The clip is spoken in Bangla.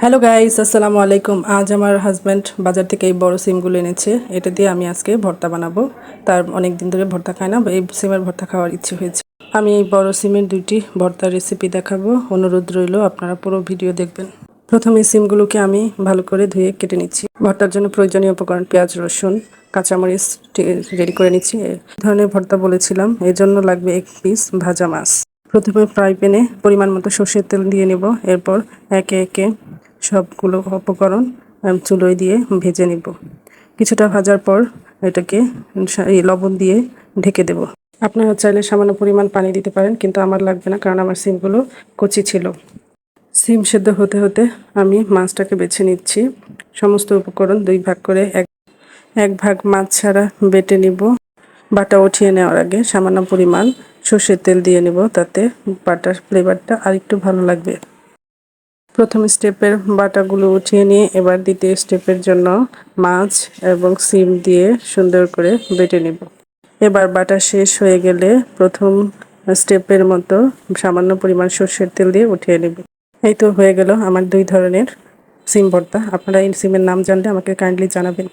হ্যালো গাইস, আসসালামু আলাইকুম। আজ আমার হাজব্যান্ড বাজার থেকে এই বড় সিমগুলো এনেছে। এটা দিয়ে আমি আজকে ভর্তা বানাবো। তার অনেক দিন ধরে ভর্তা খায় না, এই সিমের ভর্তা খাওয়ার ইচ্ছে হয়েছে। আমি এই বড় সিমের দুইটি ভর্তার রেসিপি দেখাবো। অনুরোধ রইল আপনারা পুরো ভিডিও দেখবেন। প্রথমে সিমগুলোকে আমি ভালো করে ধুয়ে কেটে নিচ্ছি। ভর্তার জন্য প্রয়োজনীয় উপকরণ পেঁয়াজ, রসুন, কাঁচামরিচ রেডি করে নিচ্ছি। এই ধরনের ভর্তা বলেছিলাম, এর জন্য লাগবে 1 পিস ভাজা মাছ। প্রথমে ফ্রাই প্যানে পরিমাণ মতো সর্ষের তেল দিয়ে নেব। এরপর একে একে সবগুলো উপকরণ চুলোয় দিয়ে ভেজে নিব। কিছুটা ভাজার পর এটাকে লবণ দিয়ে ঢেকে দেব। আপনারা চাইলে সামান্য পরিমাণ পানি দিতে পারেন, কিন্তু আমার লাগবে না, কারণ আমার সিমগুলো কচি ছিল। সিম সেদ্ধ হতে হতে আমি মাছটাকে বেছে নিচ্ছি। সমস্ত উপকরণ 2 ভাগ করে এক ভাগ মাছ ছাড়া বেটে নিব। বাটা উঠিয়ে নেওয়ার আগে সামান্য পরিমাণ সর্ষের তেল দিয়ে নেব, তাতে বাটার ফ্লেভারটা আরেকটু ভালো লাগবে। প্রথম স্টেপের বাটাগুলো উঠিয়ে নিয়ে এবার দ্বিতীয় স্টেপের জন্য মাছ এবং সিম দিয়ে সুন্দর করে বেটে নেব। এবার বাটা শেষ হয়ে গেলে প্রথম স্টেপের মতো সামান্য পরিমাণ সর্ষের তেল দিয়ে উঠিয়ে নেব। এই তো হয়ে গেল আমার 2 ধরনের সিম ভর্তা। আপনারা এই সিমের নাম জানলে আমাকে কাইন্ডলি জানাবেন।